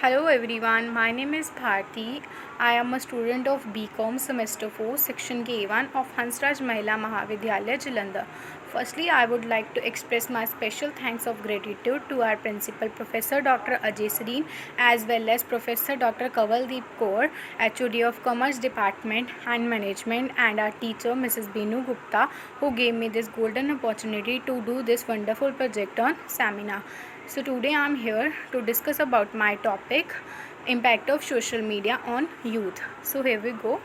Hello everyone, my name is Bharti. I am a student of BCom Semester 4, Section K1 of Hansraj Mahila Mahavidyalaya, Jalandhar. Firstly, I would like to express my special thanks of gratitude to our principal Professor Dr. Ajay Sareen as well as Professor Dr. Kavaldeep Kaur, HOD of Commerce Department and Management, and our teacher Mrs. Binu Gupta, who gave me this golden opportunity to do this wonderful project on seminar. So today I'm here to discuss about my topic, impact of social media on youth. So here we go.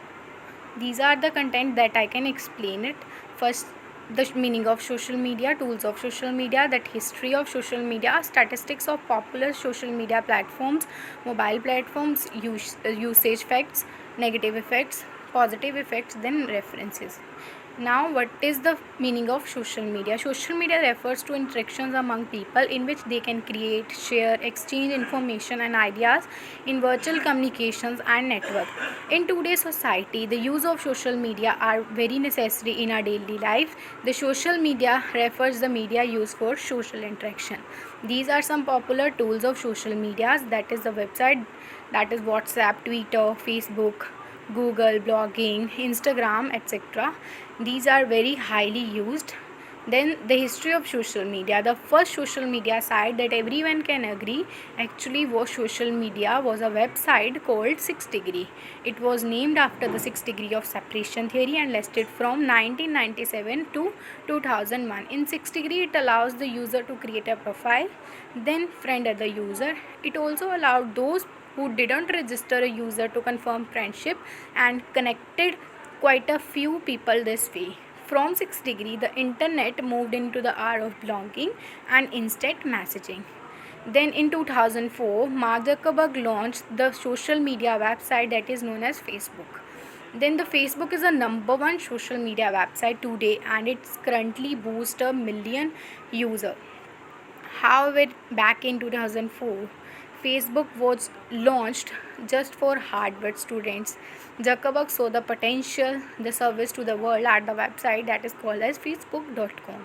These are the content that I can explain it. First, the meaning of social media, tools of social media, that history of social media, statistics of popular social media platforms, mobile platforms, usage facts, negative effects, positive effects, then references. Now, what is the meaning of social media? Social media refers to interactions among people in which they can create, share, exchange information and ideas in virtual communications and network. In today's society, the use of social media are very necessary in our daily life. The social media refers the media used for social interaction. These are some popular tools of social media, that is the website, that is WhatsApp, Twitter, Facebook, Google, blogging, Instagram, etc. These are very highly used. Then the history of social media. The first social media site that everyone can agree actually was social media was a website called 6 Degree. It was named after the 6 degree of separation theory and lasted from 1997 to 2001. In 6 Degree, it allows the user to create a profile, then friend other user. It also allowed those who didn't register a user to confirm friendship and connected quite a few people this way. From 6 Degree, the internet moved into the era of blogging and instant messaging. Then in 2004, Mark Zuckerberg launched the social media website that is known as Facebook. Then the Facebook is the number one social media website today and it's currently boasts a million users. However, back in 2004, Facebook was launched just for Harvard students. Zuckerberg saw the potential, the service to the world at the website that is called as facebook.com.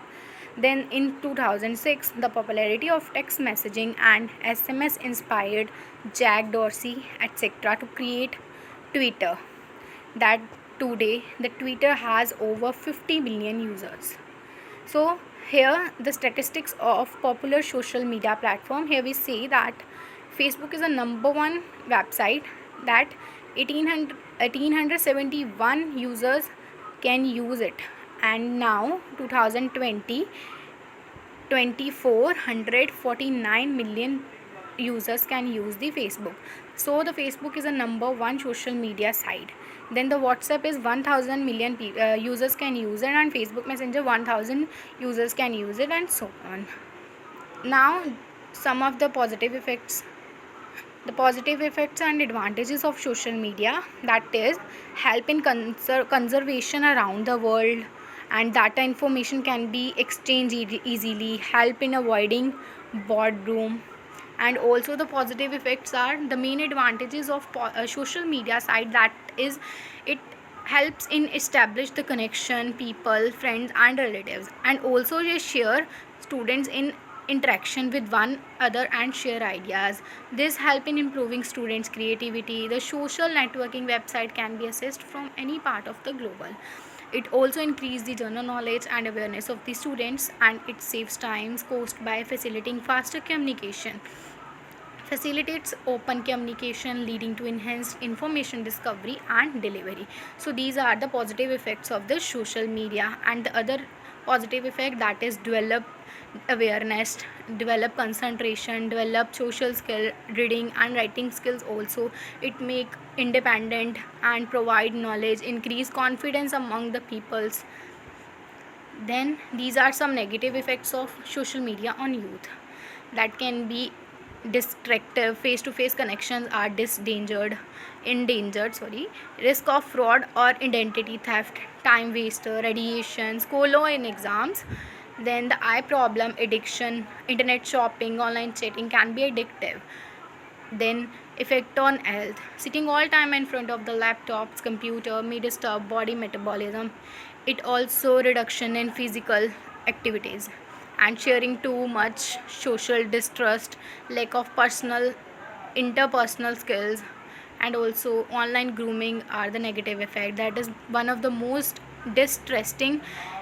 Then in 2006, the popularity of text messaging and SMS inspired Jack Dorsey, etc. to create Twitter. That today, the Twitter has over 50 million users. So here the statistics of popular social media platform. Here we see that Facebook is a number one website that 1871 users can use it, and now 2020 2449 million users can use the Facebook. So the Facebook is a number one social media site. Then the WhatsApp is 1000 million users can use it, and Facebook Messenger 1000 users can use it, and so on. Now some of the positive effects. The positive effects and advantages of social media, that is help in conservation around the world, and data information can be exchanged easily, help in avoiding boredom. And also the positive effects are the main advantages of social media site, that is it helps in establish the connection people, friends and relatives, and also they share students in interaction with one other and share ideas. This help in improving students creativity. The social networking website can be accessed from any part of the global. It also increases the general knowledge and awareness of the students, and it saves times cost by facilitating faster communication, facilitates open communication leading to enhanced information discovery and delivery. So these are the positive effects of the social media. And the other positive effect, that is develop awareness, develop concentration, develop social skill, reading and writing skills. Also it make independent and provide knowledge, increase confidence among the peoples. Then these are some negative effects of social media on youth, that can be distractive, face-to-face connections are endangered, risk of fraud or identity theft, time waster, radiation, score low in exams. Then the eye problem, addiction, internet shopping, online chatting can be addictive. Then effect on health, sitting all time in front of the laptops, computer may disturb body metabolism. It also reduction in physical activities, and sharing too much social distrust, lack of personal interpersonal skills, and also online grooming are the negative effect. That is one of the most distressing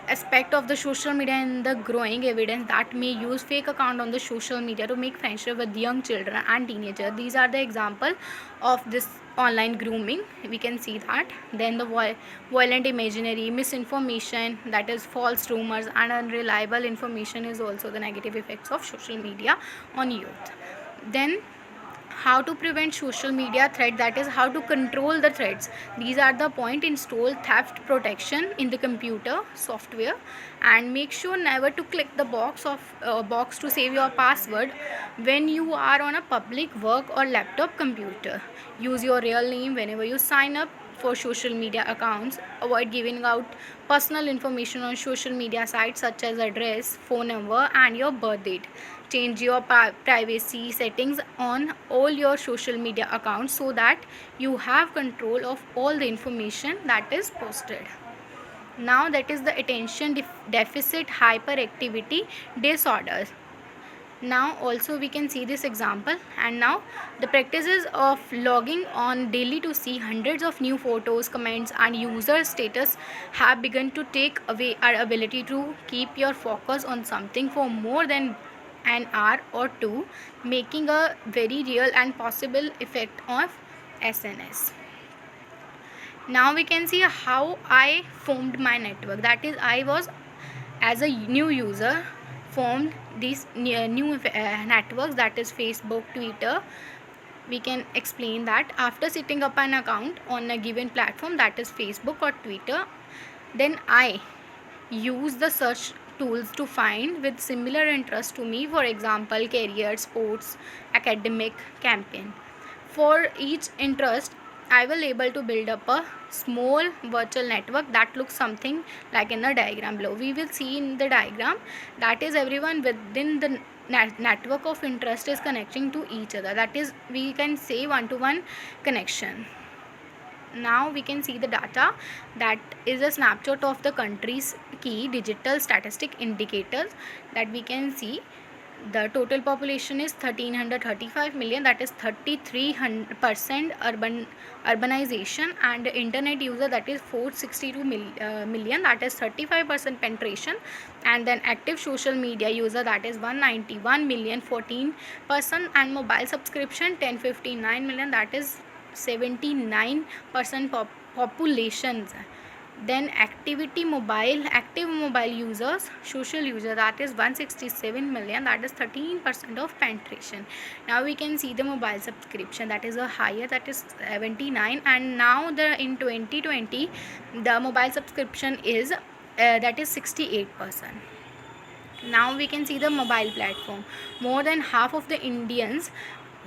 aspect of the social media, and the growing evidence that may use fake account on the social media to make friendship with young children and teenagers. These are the example of this online grooming, we can see that. Then the violent imaginary, misinformation, that is false rumors and unreliable information, is also the negative effects of social media on youth. Then how to prevent social media threat, that is how to control the threats. These are the point: install theft protection in the computer software, and make sure never to click the box to save your password when you are on a public work or laptop computer. Use your real name whenever you sign up for social media accounts. Avoid giving out personal information on social media sites such as address, phone number, and your birth date. Change your privacy settings on all your social media accounts so that you have control of all the information that is posted. Now, that is the attention deficit hyperactivity disorders. Now also we can see this example. And now the practices of logging on daily to see hundreds of new photos, comments, and user status have begun to take away our ability to keep your focus on something for more than an hour or two, making a very real and possible effect of SNS. Now we can see how I formed my network. That is, I was, as a new user, formed these new networks, that is Facebook, Twitter. We can explain that after setting up an account on a given platform, that is Facebook or Twitter, then I use the search tools to find with similar interest to me, for example career, sports, academic, campaign. For each interest, I will able to build up a small virtual network that looks something like in the diagram below. We will see in the diagram, that is everyone within the network of interest is connecting to each other. That is, we can say one-to-one connection. Now we can see the data, that is a snapshot of the country's key digital statistic indicators. That we can see the total population is 1335 million, that is 33% urbanization, and internet user, that is 462 million, that is 35% penetration. And then active social media user, that is 191 million, 14%, and mobile subscription 1059 million, that is 79% populations. Then active mobile users, social user, that is 167 million, that is 13% of penetration. Now we can see the mobile subscription, that is a higher, that is 79, and now in 2020 the mobile subscription is that is 68%. Now we can see the mobile platform. More than half of the Indians,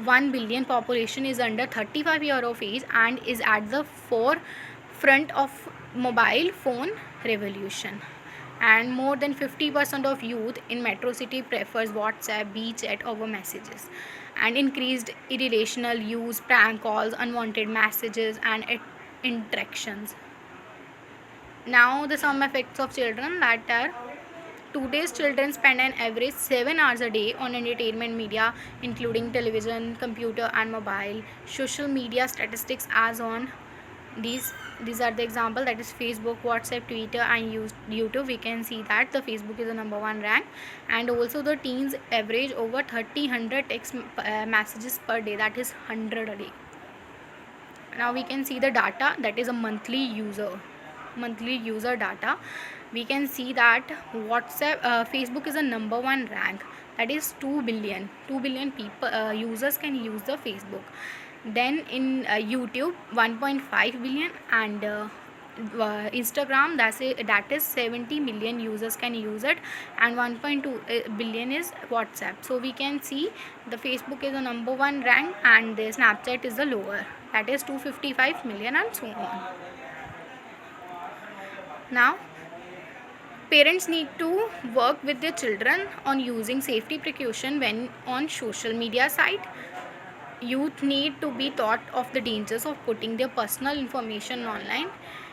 1 billion population, is under 35 years of age and is at the forefront of mobile phone revolution. And more than 50% of youth in metro city prefers WhatsApp, WeChat over messages. And increased irrational use, prank calls, unwanted messages, and interactions. Now the some effects of children, that are: today's children spend an average 7 hours a day on entertainment media, including television, computer, and mobile. Social media statistics as on these are the example, that is Facebook, WhatsApp, Twitter, and YouTube. We can see that the Facebook is the number one rank, and also the teens average over 300 text messages per day, that is 100 a day. Now we can see the data, that is a monthly user data. We can see that Facebook is a number one rank, that is 2 billion people users can use the Facebook. Then in YouTube 1.5 billion, and Instagram, that is 70 million users can use it, and 1.2 billion is WhatsApp. So we can see the Facebook is the number one rank, and the Snapchat is the lower, that is 255 million, and so on. Now parents need to work with their children on using safety precaution when on social media site. Youth need to be taught of the dangers of putting their personal information online.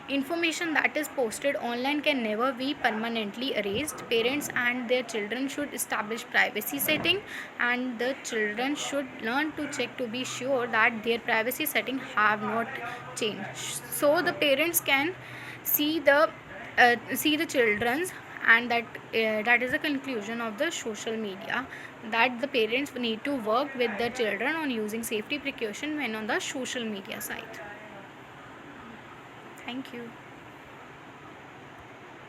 Information that is posted online can never be permanently erased. Parents and their children should establish privacy setting, and the children should learn to check to be sure that their privacy setting have not changed. So the parents can see the children's, and that is the conclusion of the social media, that the parents need to work with the children on using safety precaution when on the social media site. Thank you.